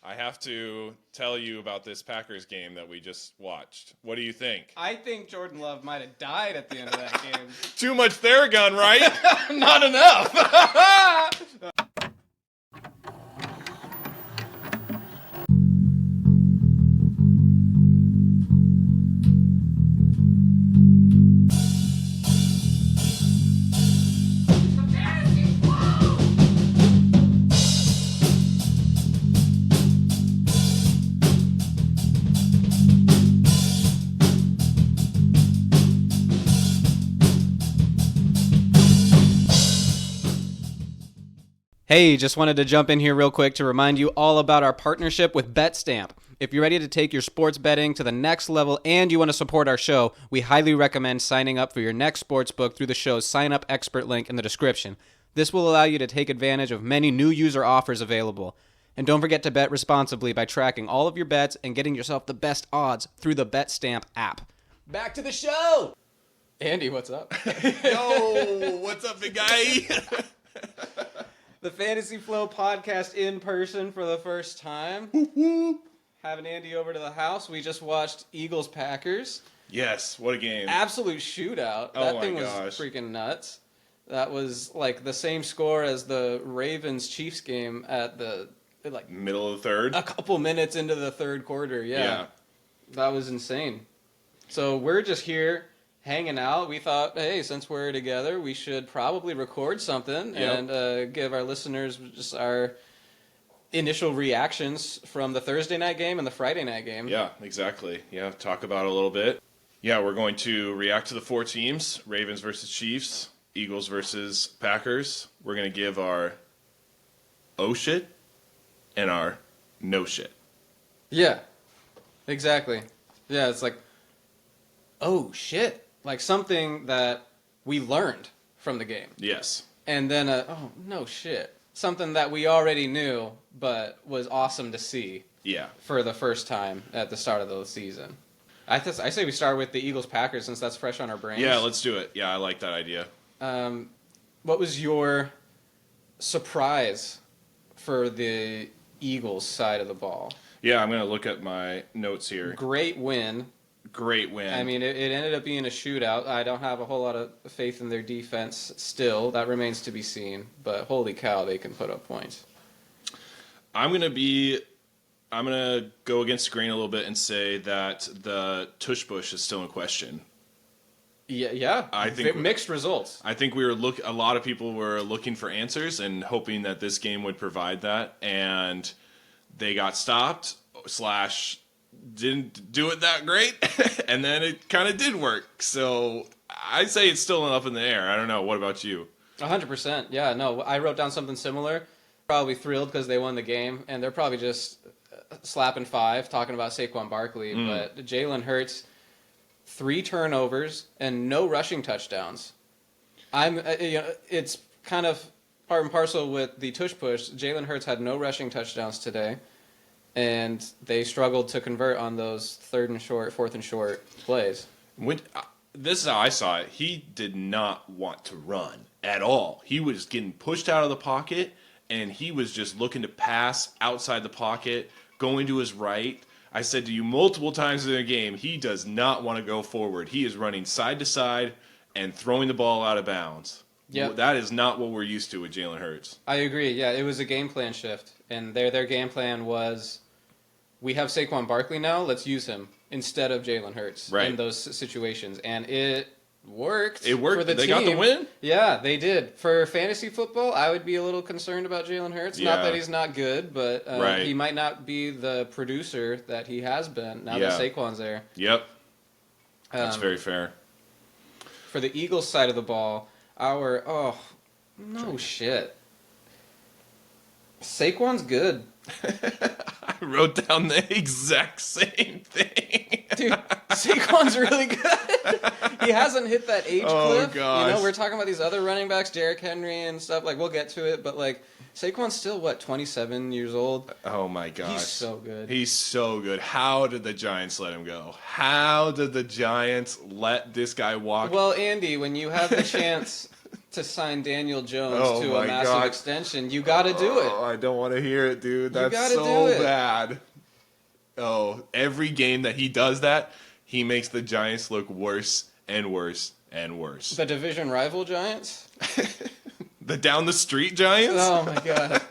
I have to tell you about this Packers game that we just watched. What do you think? I think Jordan Love might have died at the end of that game. Too much Theragun, right? Not enough. Hey, just wanted to jump in here real quick to remind you all about our partnership with BETSTAMP. If you're ready to take your sports betting to the next level and you want to support our show, we highly recommend signing up for your next sportsbook through the show's Signup Expert link in the description. This will allow you to take advantage of many new user offers available. And don't forget to bet responsibly by tracking all of your bets and getting yourself the best odds through the BETSTAMP app. Back to the show! Andy, what's up? Yo, what's up, big guy? The Fantasy Flow podcast in person for the first time. Having Andy over to the house. We just watched Eagles-Packers. Yes, what a game. Absolute shootout. That thing was freaking nuts. That was like the same score as the Ravens-Chiefs game at the middle of the third. A couple minutes into the third quarter, yeah. That was insane. So we're just here hanging out. We thought, hey, since we're together, we should probably record something and give our listeners just our initial reactions from the Thursday night game and the Friday night game. Yeah, exactly. Yeah, talk about it a little bit. Yeah, we're going to react to the four teams, Ravens versus Chiefs, Eagles versus Packers. We're going to give our oh shit and our no shit. Yeah, exactly. Yeah, it's like, oh shit. Like something that we learned from the game. Yes. And then, oh, no shit. Something that we already knew, but was awesome to see. Yeah. For the first time at the start of the season. I say we start with the Eagles-Packers since that's fresh on our brains. Yeah, let's do it. Yeah, I like that idea. What was your surprise for the Eagles side of the ball? Yeah, I'm going to look at my notes here. Great win. Great win. I mean, it ended up being a shootout. I don't have a whole lot of faith in their defense still. That remains to be seen. But holy cow, they can put up points. I'm going to go against the grain a little bit and say that the tush push is still in question. Yeah. I think mixed results. I think a lot of people were looking for answers and hoping that this game would provide that, and they got stopped / didn't do it that great, and then it kind of did work. So I say it's still up in the air. I don't know. What about you? 100%. Yeah, no, I wrote down something similar. Probably thrilled because they won the game, and they're probably just slapping five, talking about Saquon Barkley. But Jalen Hurts, 3 turnovers and no rushing touchdowns. It's kind of part and parcel with the tush push. Jalen Hurts had no rushing touchdowns today. And they struggled to convert on those 3rd and short, 4th and short plays. This is how I saw it. He did not want to run at all. He was getting pushed out of the pocket, and he was just looking to pass outside the pocket, going to his right. I said to you multiple times in the game, he does not want to go forward. He is running side to side and throwing the ball out of bounds. Yep. That is not what we're used to with Jalen Hurts. I agree. Yeah, it was a game plan shift. And their game plan was, we have Saquon Barkley now, let's use him instead of Jalen Hurts in those situations. And it worked. It worked. For the they team. Got the win? Yeah, they did. For fantasy football, I would be a little concerned about Jalen Hurts. Yeah. Not that he's not good, but he might not be the producer that he has been now that Saquon's there. Yep. That's very fair. For the Eagles side of the ball, shit. Saquon's good. I wrote down the exact same thing. Dude, Saquon's really good. He hasn't hit that age cliff. Gosh. You know, we're talking about these other running backs, Derrick Henry and stuff. Like, we'll get to it, but like, Saquon's still, 27 years old? Oh my gosh. He's so good. He's so good. How did the Giants let him go? How did the Giants let this guy walk? Well, Andy, when you have the chance to sign Daniel Jones Oh to a my massive God. extension. You got to do it. Oh, I don't want to hear it, dude. That's gotta so do it. bad. Oh, every game that he does that, he makes the Giants look worse and worse and worse. The division rival Giants? The down the street Giants? Oh my God.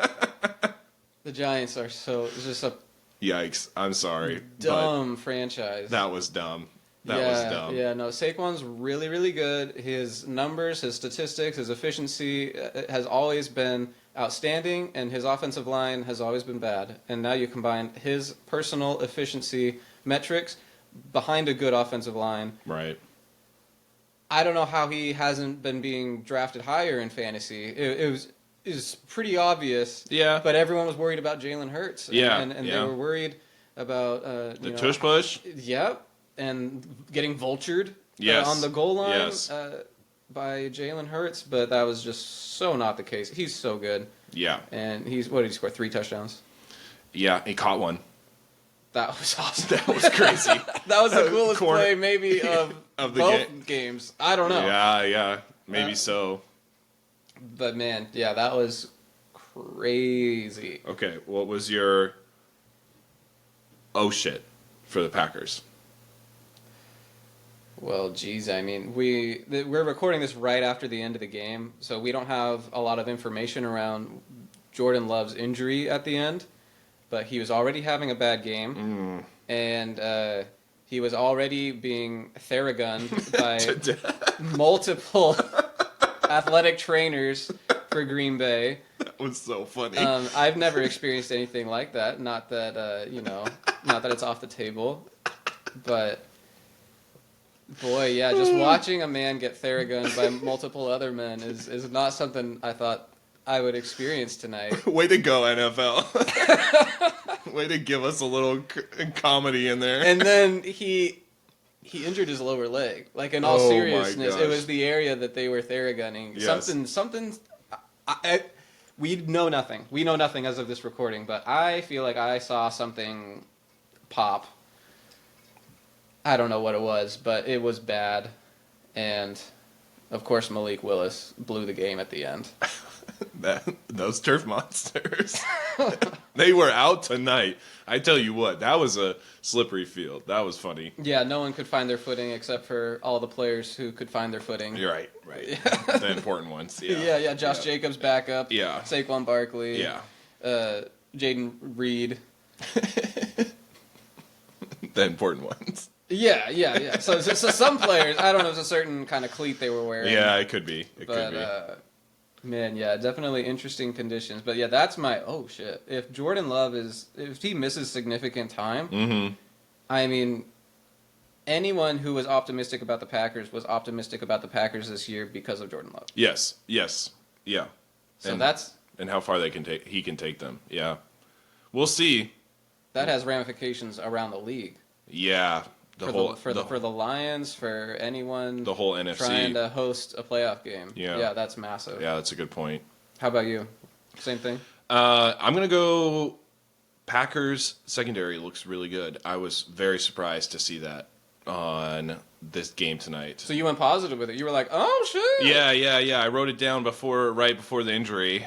The Giants are it's just a Yikes. I'm sorry. dumb franchise. But that was dumb. That was dumb. Yeah, no, Saquon's really, really good. His numbers, his statistics, his efficiency has always been outstanding, and his offensive line has always been bad. And now you combine his personal efficiency metrics behind a good offensive line. Right. I don't know how he hasn't been being drafted higher in fantasy. It was pretty obvious. Yeah. But everyone was worried about Jalen Hurts. And they were worried about the tush push. Yep. And getting vultured on the goal line by Jalen Hurts, but that was just so not the case. He's so good. Yeah. And what did he score? 3 touchdowns? Yeah, he caught one. That was awesome. That was crazy. That was the coolest play maybe of the both games. I don't know. Yeah. Maybe so. But man, yeah, that was crazy. Okay, what was your oh shit for the Packers? Well, geez, I mean, we're recording this right after the end of the game, so we don't have a lot of information around Jordan Love's injury at the end, but he was already having a bad game, and he was already being theragunned by multiple athletic trainers for Green Bay. That was so funny. I've never experienced anything like that. Not that not that it's off the table, but. Boy, yeah, just watching a man get theragunned by multiple other men is not something I thought I would experience tonight. Way to go, NFL. Way to give us a little comedy in there. And then he injured his lower leg. Like, in all seriousness, it was the area that they were theragunning. Yes. Something. We know nothing. We know nothing as of this recording, but I feel like I saw something pop. I don't know what it was, but it was bad. And, of course, Malik Willis blew the game at the end. Those turf monsters. They were out tonight. I tell you what, that was a slippery field. That was funny. Yeah, no one could find their footing except for all the players who could find their footing. You're right. The important ones. Yeah. Josh Jacobs back up. Yeah. Saquon Barkley. Yeah. Jaden Reed. The important ones. Yeah. So some players, I don't know, it's a certain kind of cleat they were wearing. Yeah, it could be. Man, yeah, definitely interesting conditions. But yeah, that's my oh shit. If Jordan Love if he misses significant time, I mean, anyone who was optimistic about the Packers was optimistic about the Packers this year because of Jordan Love. Yes, yeah. So and how far he can take them. Yeah, we'll see. That has ramifications around the league. Yeah. For the Lions, for anyone the whole NFC trying to host a playoff game. Yeah, that's massive. Yeah, that's a good point. How about you? Same thing? I'm going to go Packers secondary looks really good. I was very surprised to see that on this game tonight. So you went positive with it. You were like, "Oh shit!" Yeah. I wrote it down right before the injury,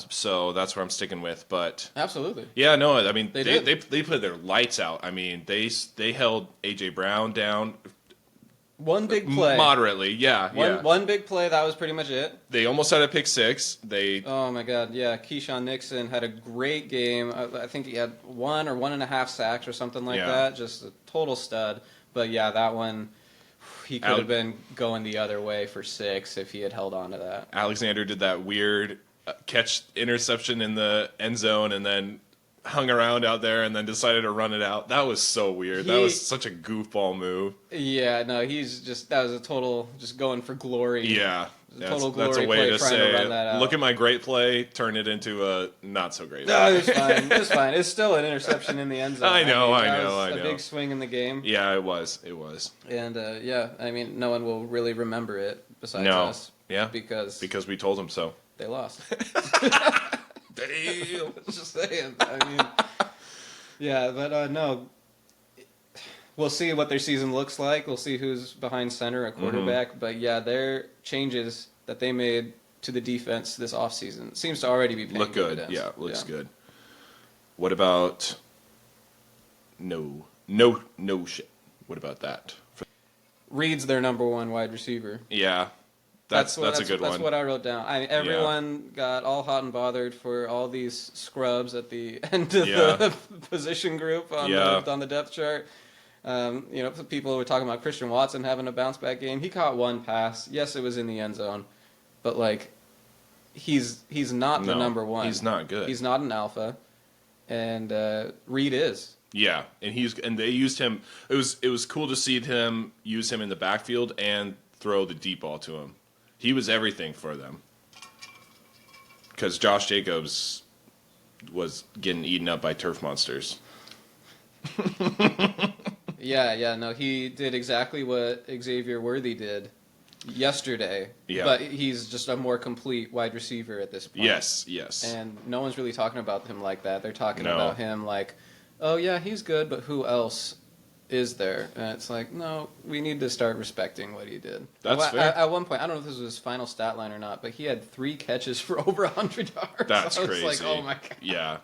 so that's where I'm sticking with. But absolutely, yeah, no, I mean they put their lights out. I mean they held AJ Brown down. One big play, moderately, yeah. One big play. That was pretty much it. They almost had a pick six. Oh my god, yeah. Keyshawn Nixon had a great game. I think he had 1 or 1.5 sacks or something like that. Just a total stud. But yeah, that one, he could have been going the other way for 6 if he had held on to that. Alexander did that weird catch interception in the end zone and then hung around out there and then decided to run it out. That was so weird. That was such a goofball move. Yeah, no, that was a total just going for glory. Yeah. Total glory that's a way play to trying say, to run that out. Look at my great play, turn it into a not so great play. No, it's fine. It's fine. It's still an interception in the end zone. I know. A big swing in the game. Yeah, it was. And I mean, no one will really remember it besides us. Yeah. Because we told them so. They lost. Damn. Just saying. I mean, yeah, but no. We'll see what their season looks like. We'll see who's behind center at quarterback. But yeah, their changes that they made to the defense this offseason. It seems to already be paying Look good. dividends. Yeah, looks good. What about no shit? What about that? Reed's their number one wide receiver. Yeah, that's a good one. That's what I wrote down. Everyone got all hot and bothered for all these scrubs at the end of the position group on the depth chart. People were talking about Christian Watson having a bounce back game. He caught one pass. Yes, it was in the end zone, but like, he's not the number one. He's not good. He's not an alpha, and Reed is. Yeah, and they used him. It was cool to see them use him in the backfield and throw the deep ball to him. He was everything for them. Because Josh Jacobs was getting eaten up by turf monsters. No, he did exactly what Xavier Worthy did yesterday. Yeah. But he's just a more complete wide receiver at this point. Yes. And no one's really talking about him like that. They're talking about him like, oh yeah, he's good, but who else is there? And it's like, no, we need to start respecting what he did. That's fair. At one point, I don't know if this was his final stat line or not, but he had 3 catches for over 100 yards. That's I was crazy. Like, oh my god. Yeah,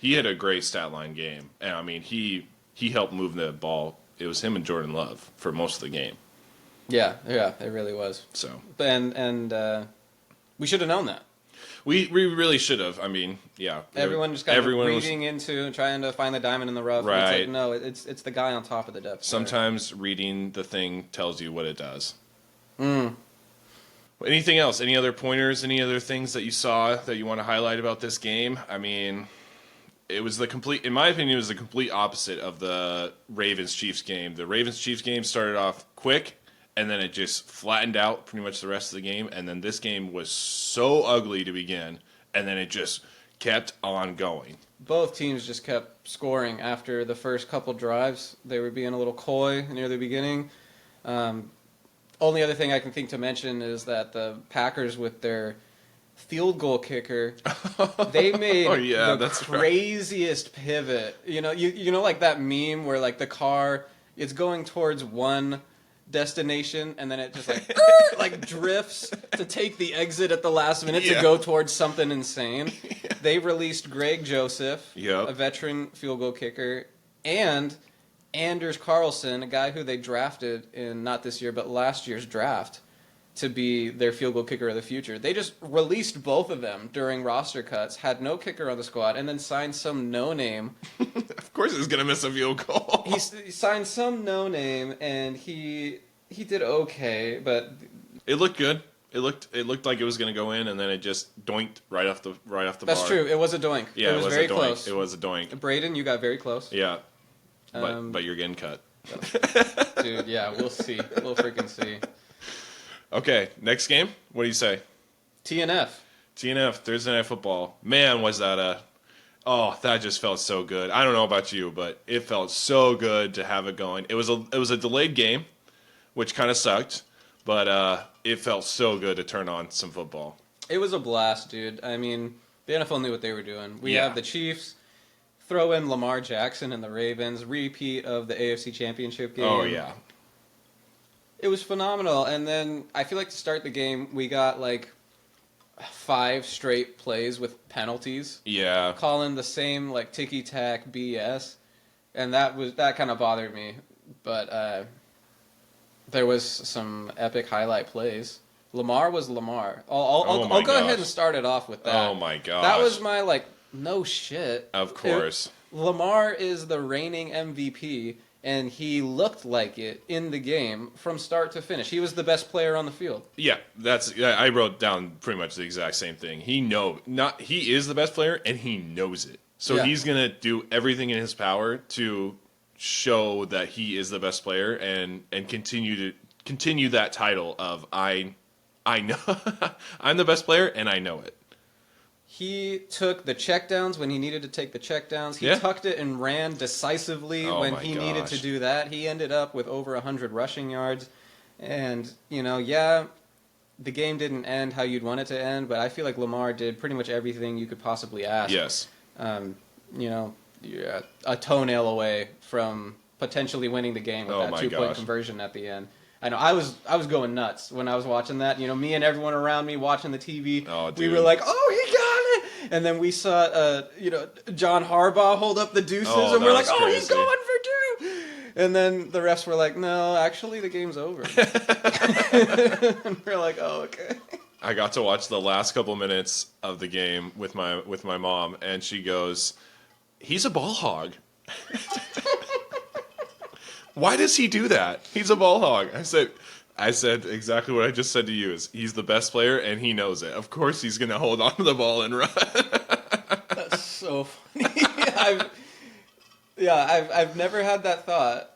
he had a great stat line game, and I mean, he helped move the ball. It was him and Jordan Love for most of the game. Yeah, it really was. So, and we should have known that. We really should have. I mean, yeah. Everyone just got reading into and trying to find the diamond in the rough. Right. It's like, no, it's the guy on top of the depth. Sometimes reading the thing tells you what it does. Anything else? Any other pointers? Any other things that you saw that you want to highlight about this game? I mean, it was in my opinion, it was the complete opposite of the Ravens-Chiefs game. The Ravens-Chiefs game started off quick, and then it just flattened out pretty much the rest of the game. And then this game was so ugly to begin, and then it just kept on going. Both teams just kept scoring after the first couple drives. They were being a little coy near the beginning. Only other thing I can think to mention is that the Packers, with their field goal kicker, they made the craziest pivot. You know, like that meme where like the car is going towards one destination and then it just like drifts to take the exit at the last minute to go towards something insane. They released Greg Joseph, a veteran field goal kicker, and Anders Carlson, a guy who they drafted in not this year but last year's draft to be their field goal kicker of the future. They just released both of them during roster cuts, had no kicker on the squad, and then signed some no-name. Of course he's going to miss a field goal. He signed some no-name, and he did okay, but it looked good. It looked like it was going to go in, and then it just doinked right off the bar. That's true. It was a doink. Yeah, it was very close. It was a doink. Braden, you got very close. Yeah, but you're getting cut. Dude, yeah, we'll see. We'll freaking see. Okay, next game. What do you say? TNF, Thursday Night Football. Man, was that that just felt so good. I don't know about you, but it felt so good to have it going. It was a delayed game, which kind of sucked, but it felt so good to turn on some football. It was a blast, dude. I mean, the NFL knew what they were doing. We have the Chiefs, throw in Lamar Jackson and the Ravens, repeat of the AFC Championship game. Oh, yeah. It was phenomenal, and then I feel like to start the game, we got like 5 straight plays with penalties. Yeah. Calling the same like ticky-tack BS, and that kind of bothered me. But there was some epic highlight plays. Lamar was Lamar. I'll go ahead and start it off with that. Oh my gosh. That was my no shit. Of course. Lamar is the reigning MVP. And he looked like it in the game from start to finish. He was the best player on the field. Yeah, I wrote down pretty much the exact same thing. He is the best player, and he knows it. So he's gonna do everything in his power to show that he is the best player and continue that title of I know I'm the best player and I know it. He took the checkdowns when he needed to take the checkdowns. He tucked it and ran decisively when he needed to do that. He ended up with over 100 rushing yards. And, the game didn't end how you'd want it to end, but I feel like Lamar did pretty much everything you could possibly ask. Yes. You're a toenail away from potentially winning the game with that 2-point conversion at the end. I know I was going nuts when I was watching that. Me and everyone around me watching the TV. Oh, we dude. were like, "Oh, he got it!" And then we saw, John Harbaugh hold up the deuces, Oh, and we're that like, was "Oh, he's crazy. going for 2!" And then the refs were like, "No, actually, the game's over." And we're like, "Oh, okay." I got to watch the last couple minutes of the game with my mom, and she goes, "He's a ball hog." Why does he do that? He's a ball hog. I said exactly what I just said to you. Is he's the best player and he knows it. Of course he's going to hold on to the ball and run. That's so funny. I've never had that thought,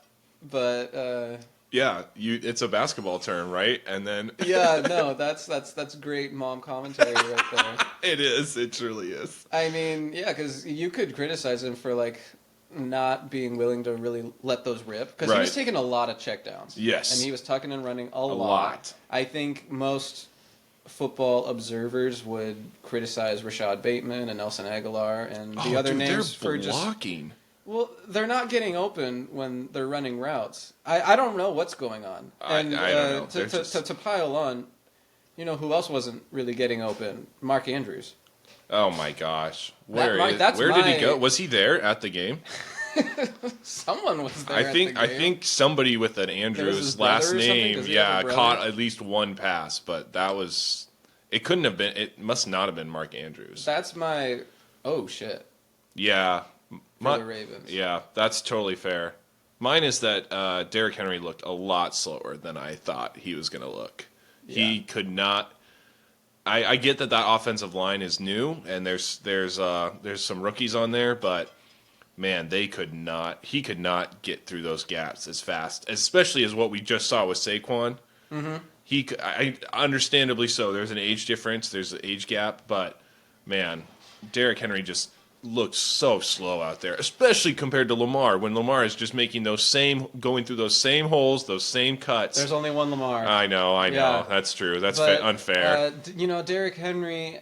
but Yeah, it's a basketball term, right? And then no, that's great mom commentary right there. it is. It truly is. I mean, yeah, because you could criticize him for like not being willing to really let those rip because he was taking a lot of checkdowns. Yes, and he was tucking and running a lot. I think most football observers would criticize Rashad Bateman and Nelson Aguilar and the other names for blocking. Well, they're not getting open when they're running routes. I don't know what's going on. And I don't know. To pile on, who else wasn't really getting open? Mark Andrews. Oh my gosh. Where did he go? Was he there at the game? Someone was there. I think somebody with an Andrews last name, caught at least one pass, but it couldn't have been. It must not have been Mark Andrews. That's my shit. Yeah. For the Ravens. Yeah, that's totally fair. Mine is that Derrick Henry looked a lot slower than I thought he was going to look. Yeah. He could not. I get that offensive line is new and there's some rookies on there, but man, he could not get through those gaps as fast, especially as what we just saw with Saquon. Mm-hmm. Understandably so. There's an age difference, there's an age gap, but man, Derrick Henry just looked so slow out there, especially compared to Lamar, when Lamar is just going through those same holes, those same cuts. There's only one Lamar. I know. Yeah. That's true. That's unfair. Derrick Henry,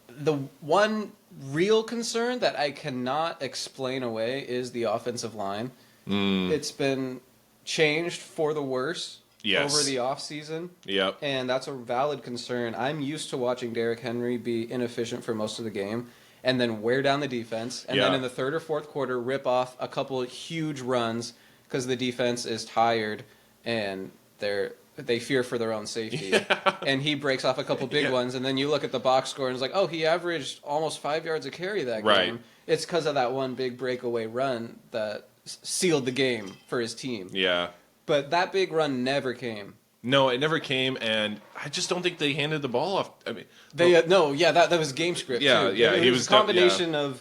the one real concern that I cannot explain away is the offensive line. It's been changed for the worse over the offseason. Yep. And that's a valid concern. I'm used to watching Derrick Henry be inefficient for most of the game and then wear down the defense, and then in the third or fourth quarter rip off a couple of huge runs because the defense is tired and they fear for their own safety. Yeah. And he breaks off a couple big ones, and then you look at the box score and it's like, oh, he averaged almost 5 yards a carry that game. It's because of that one big breakaway run that sealed the game for his team. Yeah. But that big run never came. No, it never came, and I just don't think they handed the ball off. I mean, that was game script. Yeah, too. Yeah, it was a combination of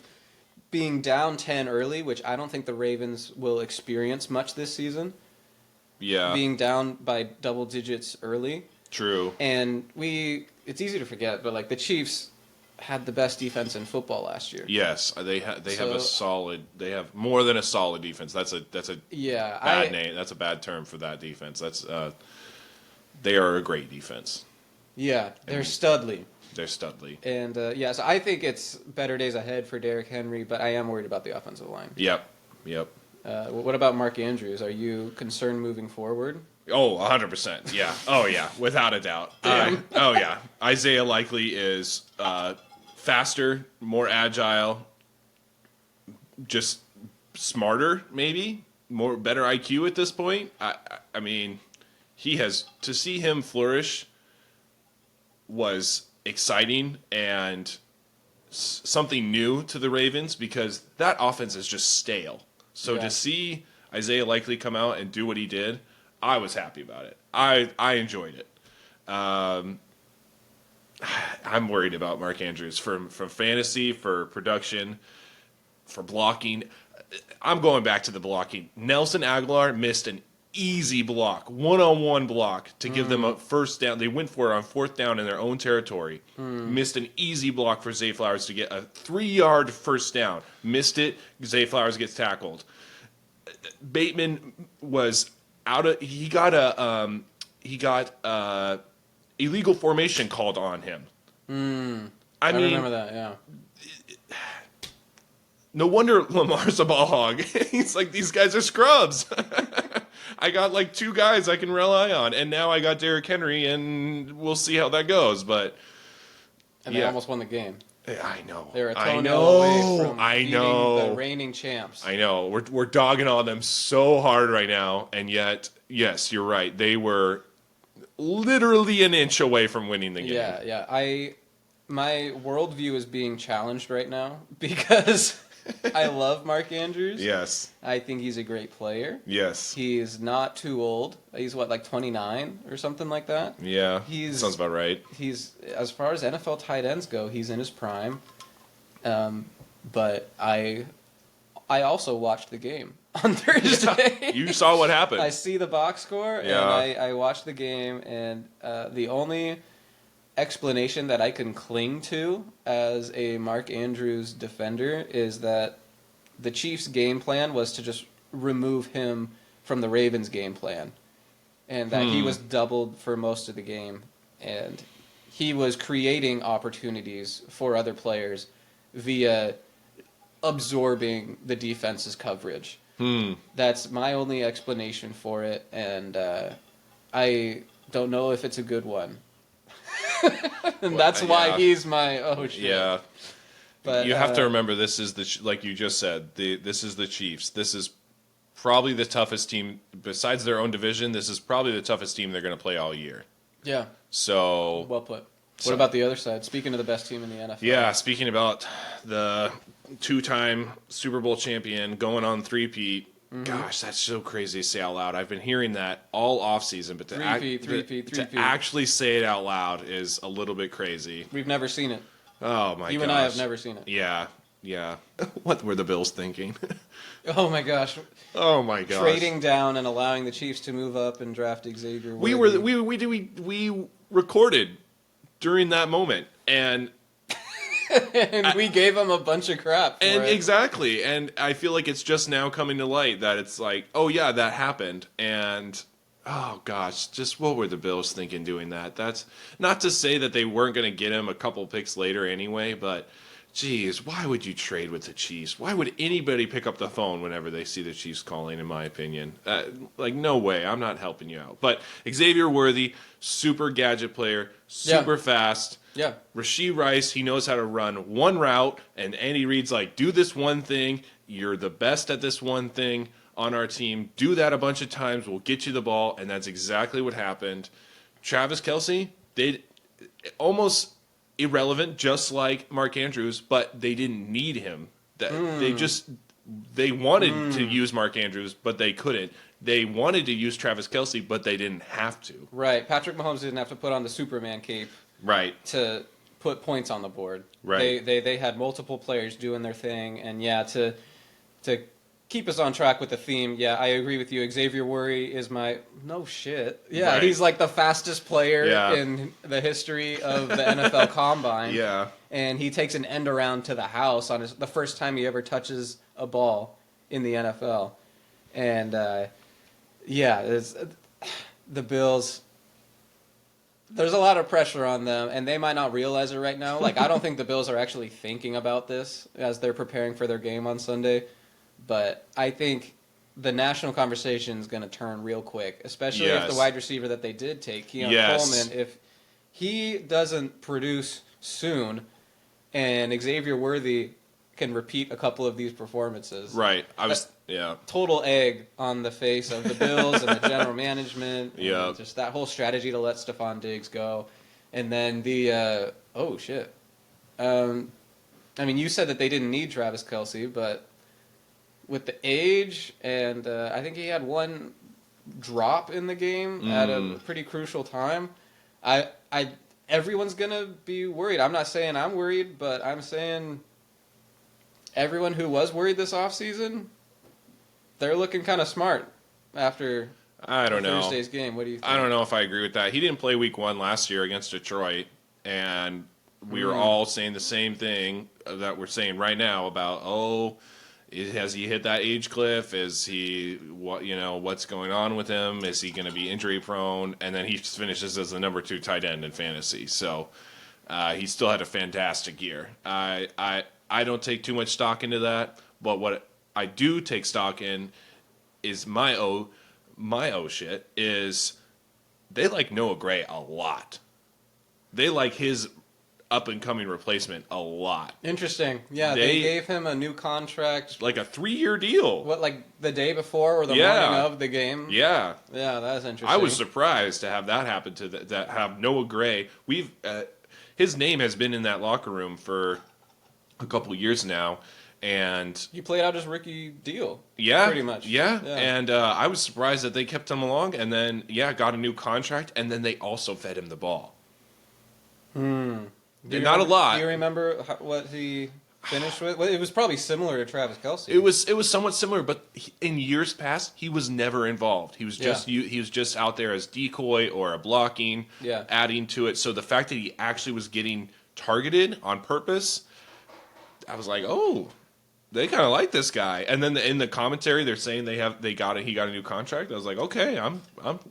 being down 10 early, which I don't think the Ravens will experience much this season. Yeah, being down by double digits early. True. And it's easy to forget, but like the Chiefs had the best defense in football last year. Yes, they have more than a solid defense. That's a bad name. That's a bad term for that defense. They are a great defense. Yeah, they're studly. They're studly. And so I think it's better days ahead for Derrick Henry, but I am worried about the offensive line. Yep. What about Mark Andrews? Are you concerned moving forward? Oh, 100%. Yeah. Oh, yeah. Without a doubt. Oh, yeah. Isaiah Likely is faster, more agile, just smarter, maybe, better IQ at this point. I mean, to see him flourish was exciting and something new to the Ravens because that offense is just stale. So to see Isaiah Likely come out and do what he did, I was happy about it. I enjoyed it. I'm worried about Mark Andrews from fantasy, for production, for blocking. I'm going back to the blocking. Nelson Aguilar missed an easy block, one-on-one block to give them a first down. They went for it on fourth down in their own territory. Missed an easy block for Zay Flowers to get a 3-yard first down. Missed it. Zay Flowers gets tackled. Bateman was he got illegal formation called on him. I mean, remember that. Yeah. No wonder Lamar's a ball hog. He's like, these guys are scrubs. I got like 2 guys I can rely on, and now I got Derrick Henry, and we'll see how that goes. But And they almost won the game. I know. They're a toenail away from I beating know. the reigning champs. I know. We're dogging on them so hard right now, and yet, yes, you're right. They were literally an inch away from winning the game. Yeah. My worldview is being challenged right now because I love Mark Andrews. Yes. I think he's a great player. Yes. He's not too old. He's like 29 or something like that. Yeah. Sounds about right. He's, as far as NFL tight ends go, he's in his prime. But I also watched the game on Thursday. Yeah, you saw what happened. I see the box score, and I watched the game, and the only explanation that I can cling to as a Mark Andrews defender is that the Chiefs' game plan was to just remove him from the Ravens' game plan, and that he was doubled for most of the game, and he was creating opportunities for other players via absorbing the defense's coverage. That's my only explanation for it, and I don't know if it's a good one. And that's why he's my shit. Yeah. But you have to remember, this is like you just said, this is the Chiefs. This is probably the toughest team besides their own division. This is probably the toughest team they're going to play all year. Yeah. So well put. What about the other side? Speaking of the best team in the NFL. Yeah, speaking about the 2-time Super Bowl champion going on three-peat. Gosh, that's so crazy to say out loud. I've been hearing that all offseason, but to actually say it out loud is a little bit crazy. We've never seen it. Oh, my gosh. You and I have never seen it. Yeah. What were the Bills thinking? Oh, my gosh. Oh, my gosh. Trading down and allowing the Chiefs to move up and draft Xavier Worthy. We recorded during that moment, and and we gave him a bunch of crap for it. Exactly, and I feel like it's just now coming to light that it's like, oh yeah, that happened, and oh gosh, just what were the Bills thinking doing that? That's not to say that they weren't going to get him a couple picks later anyway, but geez, why would you trade with the Chiefs? Why would anybody pick up the phone whenever they see the Chiefs calling, in my opinion? Like, no way, I'm not helping you out. But Xavier Worthy, super gadget player, super fast. Yeah. Rashee Rice, he knows how to run one route, and Andy Reid's like, do this one thing. You're the best at this one thing on our team. Do that a bunch of times. We'll get you the ball, and that's exactly what happened. Travis Kelce, they almost irrelevant, just like Mark Andrews, but they didn't need him. They wanted to use Mark Andrews, but they couldn't. They wanted to use Travis Kelce, but they didn't have to. Right. Patrick Mahomes didn't have to put on the Superman cape. Right. To put points on the board. Right. They had multiple players doing their thing, and to keep us on track with the theme, I agree with you. Xavier Worthy is my right. He's like the fastest player in the history of the NFL Combine. Yeah. And he takes an end around to the house on the first time he ever touches a ball in the NFL. And the Bills, there's a lot of pressure on them, and they might not realize it right now. Like, I don't think the Bills are actually thinking about this as they're preparing for their game on Sunday. But I think the national conversation is going to turn real quick, especially if the wide receiver that they did take, Keon Coleman, if he doesn't produce soon and Xavier Worthy can repeat a couple of these performances. Right. Total egg on the face of the Bills and the general management. Yeah. Just that whole strategy to let Stephon Diggs go. And then the, you said that they didn't need Travis Kelce, but with the age, and I think he had one drop in the game at a pretty crucial time, everyone's going to be worried. I'm not saying I'm worried, but I'm saying everyone who was worried this offseason, they're looking kind of smart after Thursday's game. What do you think? I don't know if I agree with that. He didn't play week 1 last year against Detroit, and we were all saying the same thing that we're saying right now about, has he hit that age cliff? Is he, what's going on with him? Is he going to be injury prone? And then he finishes as the number 2 tight end in fantasy. So he still had a fantastic year. I don't take too much stock into that, but what I do take stock in is my my oh shit is they like Noah Gray a lot. They like his up-and-coming replacement a lot. Interesting. Yeah, they gave him a new contract. Like a 3-year deal. What, like the day before or the morning of the game? Yeah. Yeah, that's interesting. I was surprised to have that happen that have Noah Gray. His name has been in that locker room for a couple years now, and he played out his rookie deal. Yeah, pretty much. Yeah. And I was surprised that they kept him along, and then got a new contract, and then they also fed him the ball. Not a lot. Do you remember what he finished with? Well, it was probably similar to Travis Kelce. It was somewhat similar, but in years past, he was never involved. He was just out there as decoy or a blocking, adding to it. So the fact that he actually was getting targeted on purpose, I was like, oh, they kind of like this guy. And then in the commentary, they're saying he got a new contract. I was like, okay, I'm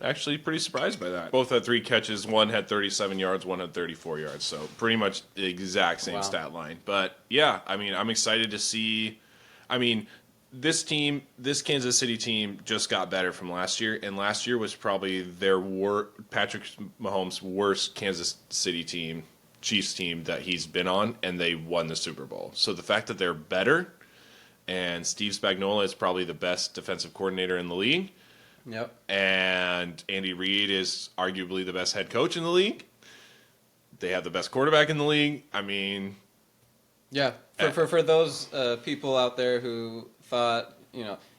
actually pretty surprised by that. Both had 3 catches. One had 37 yards. One had 34 yards. So pretty much the exact same stat line. But yeah, I mean, I'm excited to see. I mean, this Kansas City team just got better from last year, and last year was probably Patrick Mahomes' worst Kansas City team, Chiefs team that he's been on, and they won the Super Bowl. So the fact that they're better. And Steve Spagnuolo is probably the best defensive coordinator in the league. Yep. And Andy Reid is arguably the best head coach in the league. They have the best quarterback in the league. I mean... Yeah. For those people out there who thought,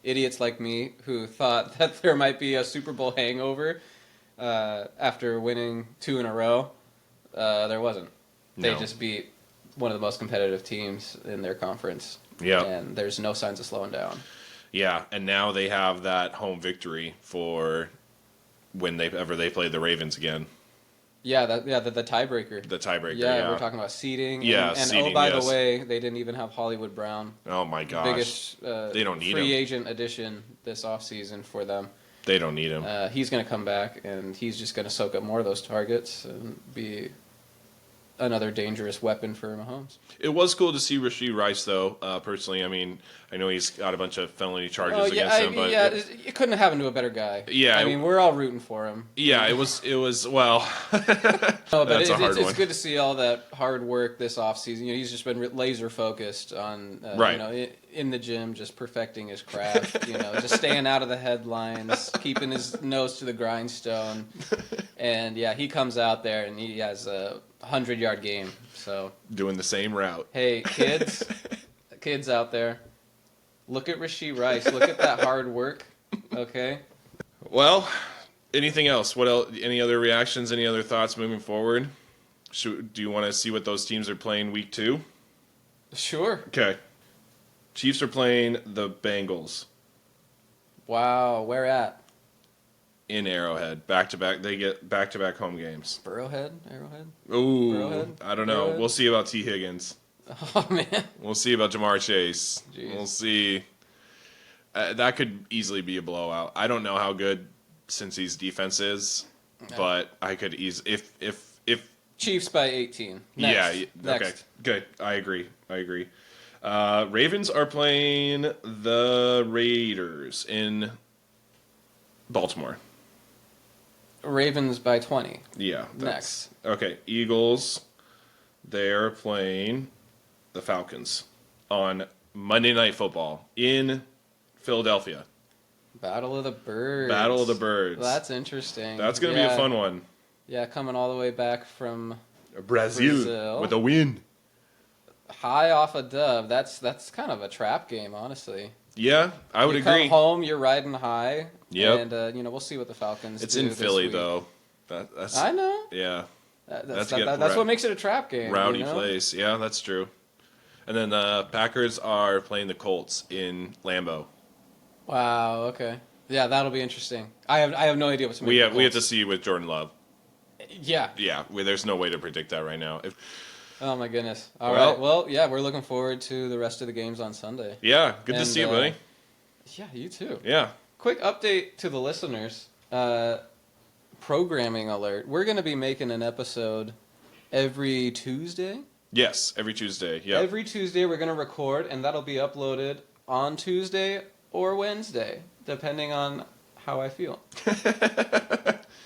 idiots like me, who thought that there might be a Super Bowl hangover after winning 2 in a row, there wasn't. They just beat one of the most competitive teams in their conference. Yeah. And there's no signs of slowing down. Yeah, and now they have that home victory for when they play the Ravens again. Yeah, the tiebreaker. The tiebreaker, yeah. We're talking about seeding. Yeah, and seeding, by the way, they didn't even have Hollywood Brown. Oh, my gosh. The biggest they don't need free him. agent addition this offseason for them. They don't need him. He's going to come back, and he's just going to soak up more of those targets and be another dangerous weapon for Mahomes. It was cool to see Rashee Rice, though. Personally, I mean, I know he's got a bunch of felony charges against him, but it couldn't have happened to a better guy. Yeah, I mean, we're all rooting for him. Yeah, it was. Well, no, but it's good to see all that hard work this offseason. He's just been laser focused on, in the gym, just perfecting his craft. Just staying out of the headlines, keeping his nose to the grindstone, and he comes out there and he has a 100-yard game. So doing the same route. Hey, kids out there, look at Rashee Rice. Look at that hard work. Okay. Well, anything else? What else? Any other reactions? Any other thoughts moving forward? Do you want to see what those teams are playing week 2? Sure. Okay. Chiefs are playing the Bengals. Wow, where at? In Arrowhead, back-to-back. They get back-to-back home games. Arrowhead. Ooh, Burrowhead? I don't know. Arrowhead? We'll see about T. Higgins. Oh man. We'll see about Jamar Chase. Jeez. We'll see. That could easily be a blowout. I don't know how good Cincy's defense is, but I could if Chiefs by 18. Next. Yeah. Okay. Good. I agree. Ravens are playing the Raiders in Baltimore. Ravens by 20. Yeah. Next. Okay. Eagles, they're playing the Falcons on Monday Night Football in Philadelphia. Battle of the Birds. Well, that's interesting. That's going to be a fun one. Yeah, coming all the way back from Brazil with a win. High off a dub. That's kind of a trap game, honestly. Yeah, I would agree. You come home, you're riding high. Yep. And we'll see what the Falcons It's do in this Philly, week. though. That's I know. Yeah. That's what makes it a trap game. Rowdy place. Yeah, that's true. And then the Packers are playing the Colts in Lambeau. Wow, okay. Yeah, that'll be interesting. I have no idea what's we have to see with Jordan Love. Yeah. Yeah, there's no way to predict that right now. Oh my goodness. All right. Well, yeah, we're looking forward to the rest of the games on Sunday. Yeah, good to see you, buddy. Yeah, you too. Yeah. Quick update to the listeners. Programming alert. We're going to be making an episode every Tuesday. Yes, every Tuesday. Yeah. Every Tuesday we're going to record, and that'll be uploaded on Tuesday or Wednesday, depending on how I feel.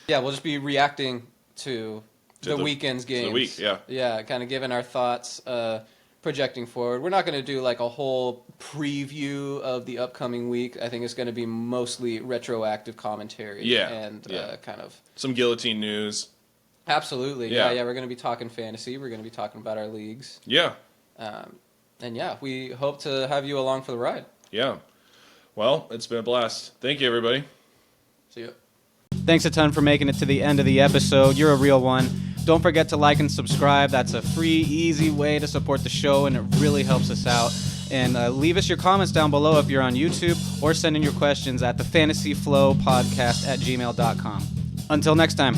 Yeah, we'll just be reacting to the weekend's games. The week, yeah. Yeah, kind of giving our thoughts, projecting forward. We're not going to do like a whole preview of the upcoming week. I think it's going to be mostly retroactive commentary. Yeah. And kind of... Some guillotine news. Absolutely. Yeah, we're going to be talking fantasy. We're going to be talking about our leagues. Yeah. And yeah, we hope to have you along for the ride. Yeah. Well, it's been a blast. Thank you, everybody. See ya. Thanks a ton for making it to the end of the episode. You're a real one. Don't forget to like and subscribe. That's a free, easy way to support the show, and it really helps us out. And leave us your comments down below if you're on YouTube, or send in your questions at thefantasyflowpodcast@gmail.com. Until next time.